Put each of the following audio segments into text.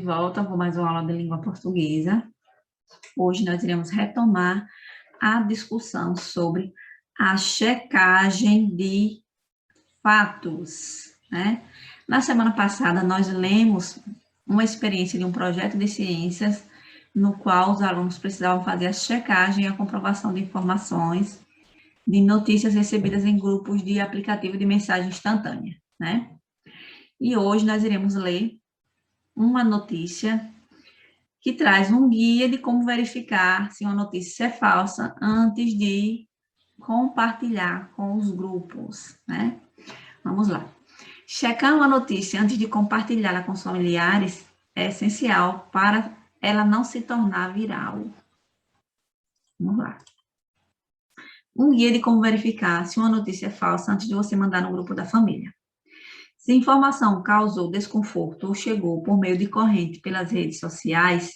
volta com mais uma aula de língua portuguesa. Hoje nós iremos retomar a discussão sobre a checagem de fatos, né? Na semana passada, nós lemos uma experiência de um projeto de ciências no qual os alunos precisavam fazer a checagem e a comprovação de informações de notícias recebidas em grupos de aplicativo de mensagem instantânea, né? E hoje nós iremos ler uma notícia que traz um guia de como verificar se uma notícia é falsa antes de compartilhar com os grupos, né? Vamos lá. Checar uma notícia antes de compartilhá-la com os familiares é essencial para ela não se tornar viral. Vamos lá. Um guia de como verificar se uma notícia é falsa antes de você mandar no grupo da família. Se a informação causou desconforto ou chegou por meio de corrente pelas redes sociais,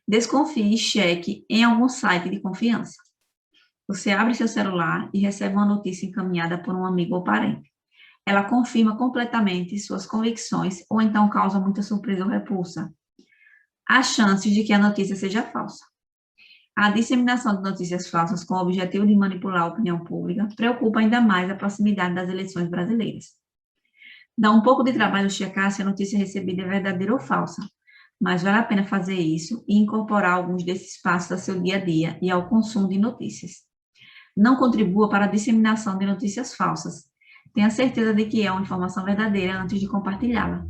desconfie e cheque em algum site de confiança. Você abre seu celular e recebe uma notícia encaminhada por um amigo ou parente. Ela confirma completamente suas convicções ou então causa muita surpresa ou repulsa. Há chances de que a notícia seja falsa. A disseminação de notícias falsas com o objetivo de manipular a opinião pública preocupa ainda mais a proximidade das eleições brasileiras. Dá um pouco de trabalho checar se a notícia recebida é verdadeira ou falsa, mas vale a pena fazer isso e incorporar alguns desses passos ao seu dia a dia e ao consumo de notícias. Não contribua para a disseminação de notícias falsas. Tenha certeza de que é uma informação verdadeira antes de compartilhá-la.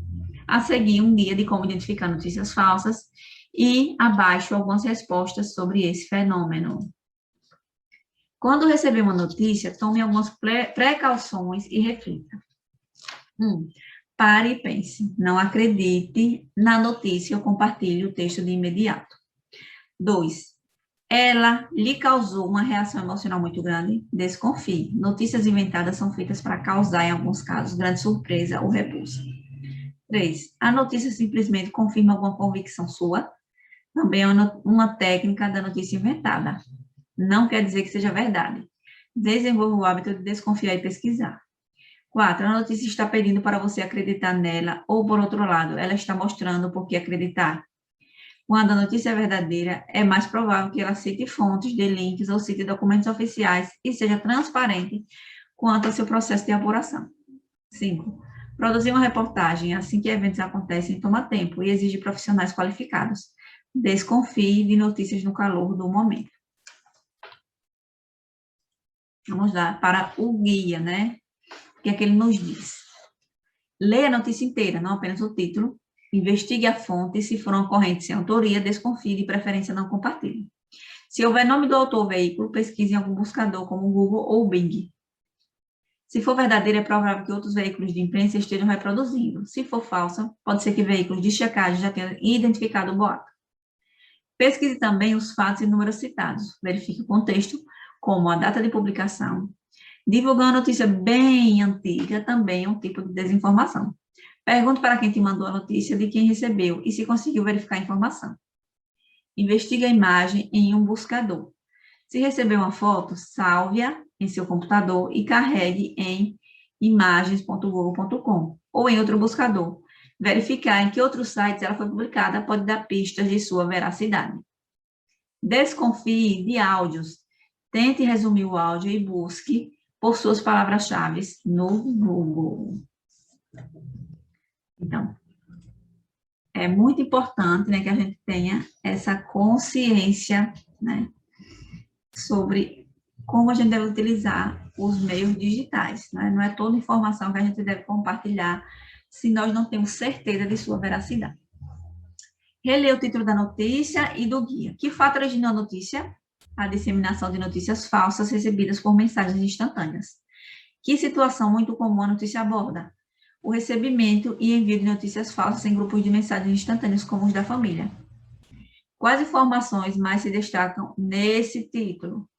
A seguir, um guia de como identificar notícias falsas e abaixo algumas respostas sobre esse fenômeno. Quando receber uma notícia, tome algumas precauções e reflita. 1. Pare e pense. Não acredite na notícia ou compartilhe o texto de imediato. 2. Ela lhe causou uma reação emocional muito grande? Desconfie. Notícias inventadas são feitas para causar, em alguns casos, grande surpresa ou repulsa. 3. A notícia simplesmente confirma alguma convicção sua? Também é uma técnica da notícia inventada. Não quer dizer que seja verdade. Desenvolva o hábito de desconfiar e pesquisar. 4. A notícia está pedindo para você acreditar nela, ou, por outro lado, ela está mostrando por que acreditar. Quando a notícia é verdadeira, é mais provável que ela cite fontes de links ou cite documentos oficiais e seja transparente quanto ao seu processo de apuração. 5. Produzir uma reportagem assim que eventos acontecem toma tempo e exige profissionais qualificados. Desconfie de notícias no calor do momento. Vamos lá para o guia, né? O que é que ele nos diz? Leia a notícia inteira, não apenas o título. Investigue a fonte e, se for uma corrente sem autoria, desconfie, de preferência não compartilhe. Se houver nome do autor ou veículo, pesquise em algum buscador, como Google ou Bing. Se for verdadeira, é provável que outros veículos de imprensa estejam reproduzindo. Se for falsa, pode ser que veículos de checagem já tenham identificado o boato. Pesquise também os fatos e números citados. Verifique o contexto, como a data de publicação. Divulgar uma notícia bem antiga também é um tipo de desinformação. Pergunte para quem te mandou a notícia de quem recebeu e se conseguiu verificar a informação. Investigue a imagem em um buscador. Se receber uma foto, salve-a em seu computador e carregue em imagens.google.com ou em outro buscador. Verificar em que outros sites ela foi publicada pode dar pistas de sua veracidade. Desconfie de áudios. Tente resumir o áudio e busque por suas palavras-chave no Google. Então, é muito importante, né, que a gente tenha essa consciência, né, sobre como a gente deve utilizar os meios digitais, né? Não é toda informação que a gente deve compartilhar se nós não temos certeza de sua veracidade. Releia o título da notícia e do guia. Que fato originou a notícia? A disseminação de notícias falsas recebidas por mensagens instantâneas. Que situação muito comum a notícia aborda? O recebimento e envio de notícias falsas em grupos de mensagens instantâneas como os da família. Quais informações mais se destacam nesse título?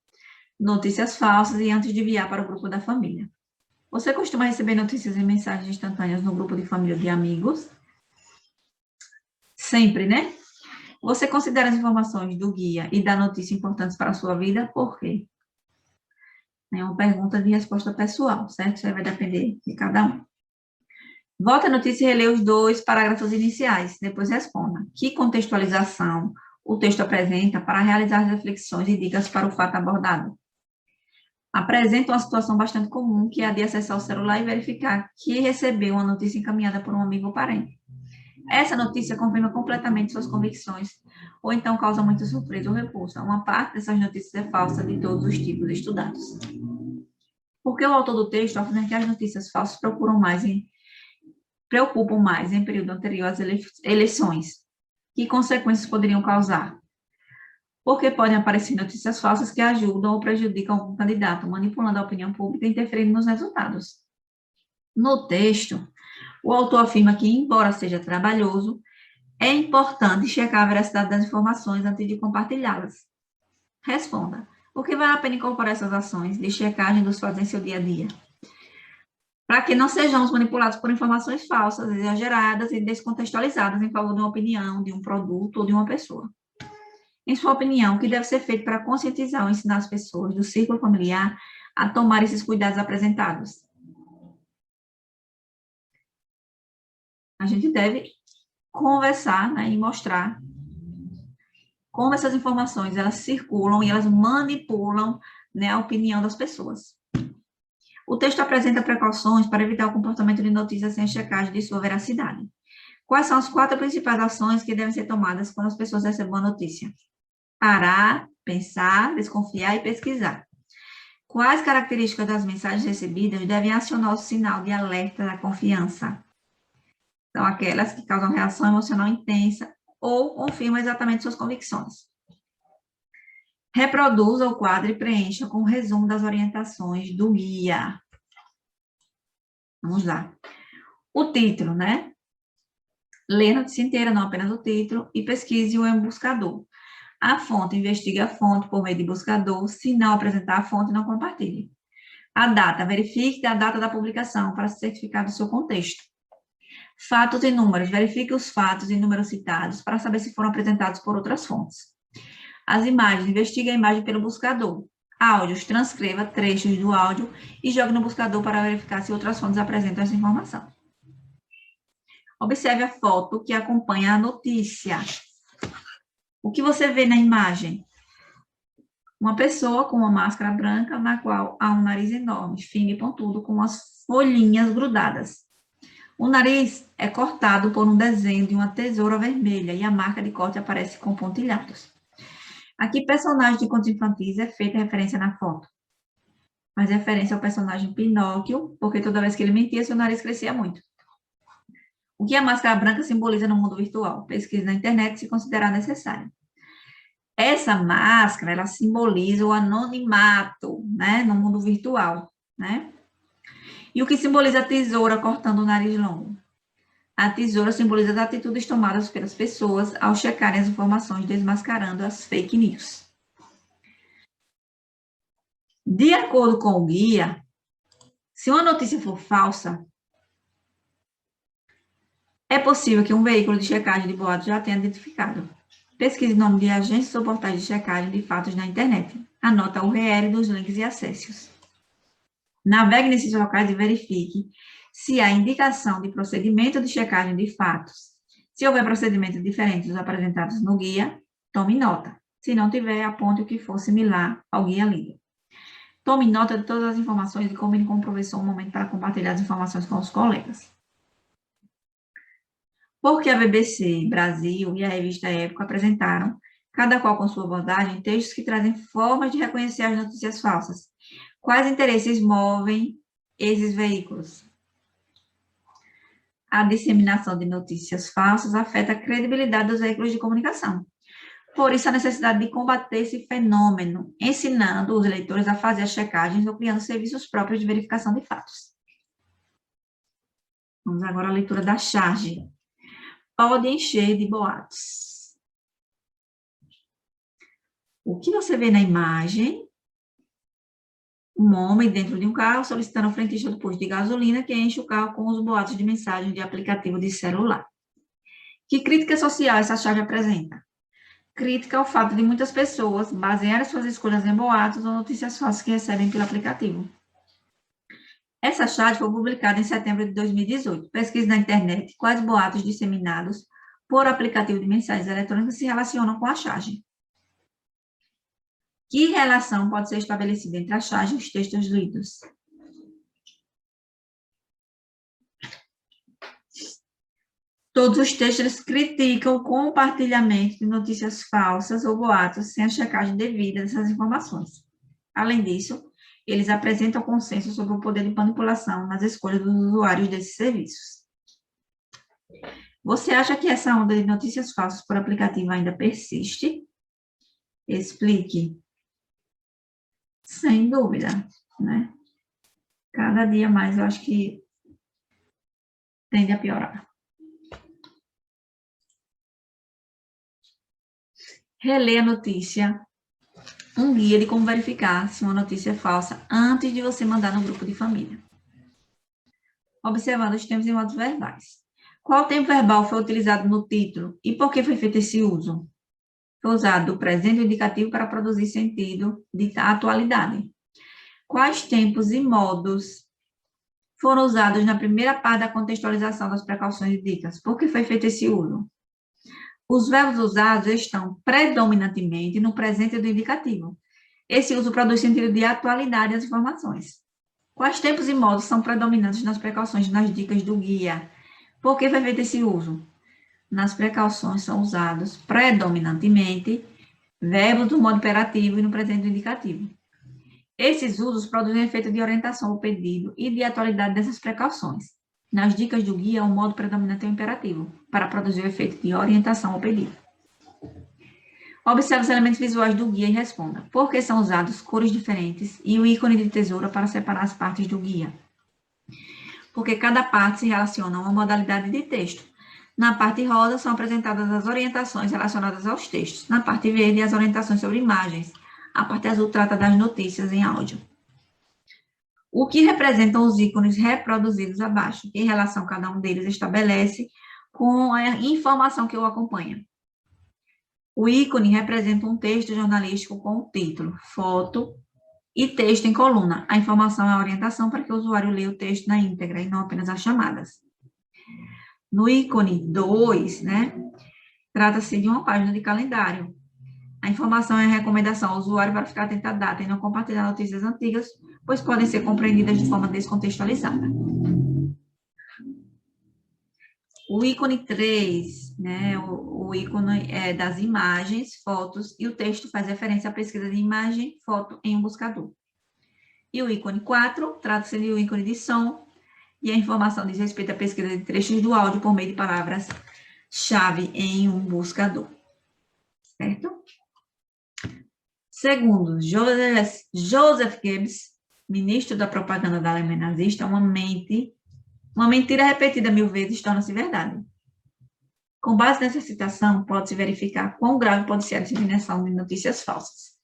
Notícias falsas e antes de enviar para o grupo da família. Você costuma receber notícias e mensagens instantâneas no grupo de família ou de amigos? Sempre, né? Você considera as informações do guia e da notícia importantes para a sua vida? Por quê? É uma pergunta de resposta pessoal, certo? Isso aí vai depender de cada um. Volte a notícia e releia os 2 parágrafos iniciais. Depois responda. Que contextualização o texto apresenta para realizar as reflexões e dicas para o fato abordado? Apresenta uma situação bastante comum, que é a de acessar o celular e verificar que recebeu uma notícia encaminhada por um amigo ou parente. Essa notícia confirma completamente suas convicções, ou então causa muita surpresa ou repulsa. Uma parte dessas notícias é falsa de todos os tipos estudados. Porque o autor do texto afirma que as notícias falsas preocupam mais em período anterior às eleições. Que consequências poderiam causar? Porque podem aparecer notícias falsas que ajudam ou prejudicam o candidato, manipulando a opinião pública e interferindo nos resultados. No texto, o autor afirma que, embora seja trabalhoso, é importante checar a veracidade das informações antes de compartilhá-las. Responda. Por que vale a pena incorporar essas ações de checagem dos fatos em seu dia a dia? Para que não sejamos manipulados por informações falsas, exageradas e descontextualizadas em favor de uma opinião, de um produto ou de uma pessoa. Em sua opinião, o que deve ser feito para conscientizar ou ensinar as pessoas do círculo familiar a tomar esses cuidados apresentados? A gente deve conversar, né, e mostrar como essas informações elas circulam e elas manipulam, né, a opinião das pessoas. O texto apresenta precauções para evitar o comportamento de notícias sem checagem de sua veracidade. Quais são as 4 principais ações que devem ser tomadas quando as pessoas recebem uma notícia? Parar, pensar, desconfiar e pesquisar. Quais características das mensagens recebidas devem acionar o sinal de alerta da confiança? São aquelas que causam reação emocional intensa ou confirmam exatamente suas convicções. Reproduza o quadro e preencha com o resumo das orientações do guia. Vamos lá. O título, né? Lê a notícia inteira, não apenas o título, e pesquise-o em um buscador. A fonte, investigue a fonte por meio de buscador. Se não apresentar a fonte, não compartilhe. A data, verifique a data da publicação para se certificar do seu contexto. Fatos e números, verifique os fatos e números citados para saber se foram apresentados por outras fontes. As imagens, investigue a imagem pelo buscador. Áudios, transcreva trechos do áudio e jogue no buscador para verificar se outras fontes apresentam essa informação. Observe a foto que acompanha a notícia. O que você vê na imagem? Uma pessoa com uma máscara branca, na qual há um nariz enorme, fino e pontudo, com as folhinhas grudadas. O nariz é cortado por um desenho de uma tesoura vermelha e a marca de corte aparece com pontilhados. Aqui, personagem de contos infantis é feita referência na foto. Faz referência ao personagem Pinóquio, porque toda vez que ele mentia, seu nariz crescia muito. O que a máscara branca simboliza no mundo virtual? Pesquise na internet se considerar necessário. Essa máscara, ela simboliza o anonimato, né, no mundo virtual, né? E o que simboliza a tesoura cortando o nariz longo? A tesoura simboliza as atitudes tomadas pelas pessoas ao checarem as informações, desmascarando as fake news. De acordo com o guia, se uma notícia for falsa, é possível que um veículo de checagem de boatos já tenha identificado. Pesquise o nome de agências ou portais de checagem de fatos na internet. Anota a URL dos links e acessos. Navegue nesses locais e verifique se há indicação de procedimento de checagem de fatos. Se houver procedimentos diferentes dos apresentados no guia, tome nota. Se não tiver, aponte o que for similar ao guia lido. Tome nota de todas as informações e combine com o professor um momento para compartilhar as informações com os colegas. Porque a BBC Brasil e a revista Época apresentaram, cada qual com sua abordagem, textos que trazem formas de reconhecer as notícias falsas. Quais interesses movem esses veículos? A disseminação de notícias falsas afeta a credibilidade dos veículos de comunicação. Por isso, a necessidade de combater esse fenômeno, ensinando os leitores a fazer as checagens ou criando serviços próprios de verificação de fatos. Vamos agora à leitura da charge. Pode encher de boatos. O que você vê na imagem? Um homem dentro de um carro solicitando ao frentista do posto de gasolina que enche o carro com os boatos de mensagem de aplicativo de celular. Que crítica social essa charge apresenta? Crítica ao fato de muitas pessoas basearem suas escolhas em boatos ou notícias falsas que recebem pelo aplicativo. Essa charge foi publicada em setembro de 2018. Pesquisa na internet. Quais boatos disseminados por aplicativo de mensagens eletrônicas se relacionam com a charge? Que relação pode ser estabelecida entre a charge e os textos lidos? Todos os textos criticam o compartilhamento de notícias falsas ou boatos sem a checagem devida dessas informações. Além disso, eles apresentam consenso sobre o poder de manipulação nas escolhas dos usuários desses serviços. Você acha que essa onda de notícias falsas por aplicativo ainda persiste? Explique. Sem dúvida, né? Cada dia mais eu acho que tende a piorar. Reler a notícia, um guia de como verificar se uma notícia é falsa antes de você mandar no grupo de família. Observando os tempos e modos verbais. Qual tempo verbal foi utilizado no título e por que foi feito esse uso? Foi usado o presente indicativo para produzir sentido de atualidade. Quais tempos e modos foram usados na primeira parte da contextualização das precauções e dicas? Por que foi feito esse uso? Os verbos usados estão predominantemente no presente do indicativo. Esse uso produz sentido de atualidade às informações. Quais tempos e modos são predominantes nas precauções e nas dicas do guia? Por que foi feito esse uso? Nas precauções são usados predominantemente verbos do modo imperativo e no presente do indicativo. Esses usos produzem efeito de orientação ao pedido e de atualidade dessas precauções. Nas dicas do guia, o modo predominante é o imperativo, para produzir o efeito de orientação ao pedido. Observe os elementos visuais do guia e responda. Por que são usados cores diferentes e o ícone de tesoura para separar as partes do guia? Porque cada parte se relaciona a uma modalidade de texto. Na parte rosa são apresentadas as orientações relacionadas aos textos. Na parte verde, as orientações sobre imagens. A parte azul trata das notícias em áudio. O que representam os ícones reproduzidos abaixo? Que relação cada um deles estabelece com a informação que o acompanha? O ícone representa um texto jornalístico com o título, foto e texto em coluna. A informação é a orientação para que o usuário leia o texto na íntegra e não apenas as chamadas. No ícone 2, né, trata-se de uma página de calendário. A informação é a recomendação ao usuário para ficar atento à data e não compartilhar notícias antigas, pois podem ser compreendidas de forma descontextualizada. O ícone 3, né, o ícone é das imagens, fotos, e o texto faz referência à pesquisa de imagem, foto em um buscador. E o ícone 4, trata-se de um ícone de som, e a informação diz respeito à pesquisa de trechos do áudio por meio de palavras-chave em um buscador. Certo? Segundo Joseph Goebbels, ministro da propaganda da Alemanha nazista, uma mentira repetida 1000 vezes torna-se verdade. Com base nessa citação, pode-se verificar quão grave pode ser a disseminação de notícias falsas.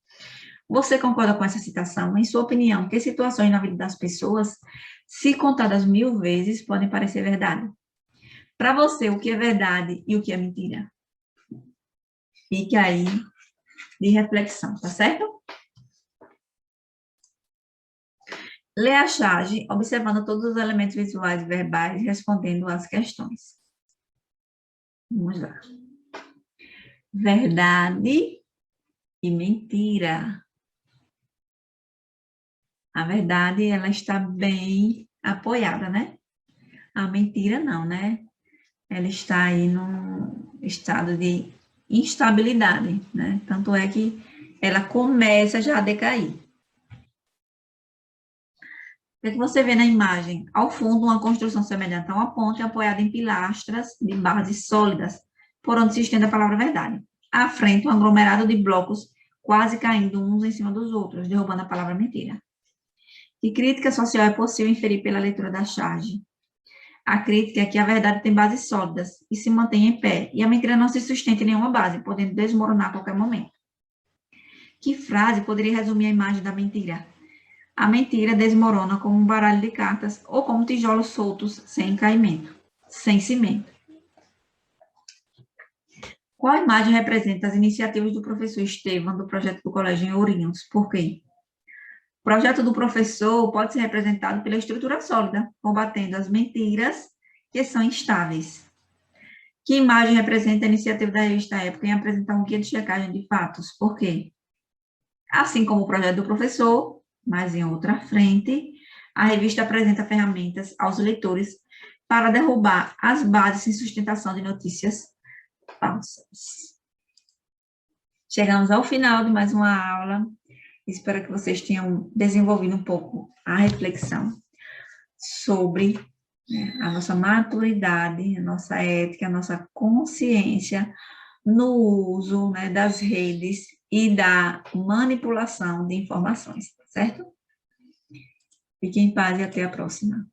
Você concorda com essa citação? Em sua opinião, que situações na vida das pessoas, se contadas 1000 vezes, podem parecer verdade? Para você, o que é verdade e o que é mentira? Fique aí de reflexão, tá certo? Lê a charge, observando todos os elementos visuais e verbais, respondendo às questões. Vamos lá. Verdade e mentira. A verdade, ela está bem apoiada, né? A mentira não, né? Ela está aí num estado de instabilidade, né? Tanto é que ela começa já a decair. O que você vê na imagem? Ao fundo, uma construção semelhante a uma ponte apoiada em pilastras de bases sólidas, por onde se estende a palavra verdade. À frente, um aglomerado de blocos quase caindo uns em cima dos outros, derrubando a palavra mentira. Que crítica social é possível inferir pela leitura da charge? A crítica é que a verdade tem bases sólidas e se mantém em pé, e a mentira não se sustenta em nenhuma base, podendo desmoronar a qualquer momento. Que frase poderia resumir a imagem da mentira? A mentira desmorona como um baralho de cartas ou como tijolos soltos sem caimento, sem cimento. Qual imagem representa as iniciativas do professor Estevam do projeto do Colégio em Ourinhos? Por quê? O projeto do professor pode ser representado pela estrutura sólida, combatendo as mentiras que são instáveis. Que imagem representa a iniciativa da revista Época em apresentar um guia de checagem de fatos? Por quê? Assim como o projeto do professor, mas em outra frente, a revista apresenta ferramentas aos leitores para derrubar as bases em sustentação de notícias falsas. Chegamos ao final de mais uma aula. Espero que vocês tenham desenvolvido um pouco a reflexão sobre, né, a nossa maturidade, a nossa ética, a nossa consciência no uso, né, das redes e da manipulação de informações, certo? Fiquem em paz e até a próxima.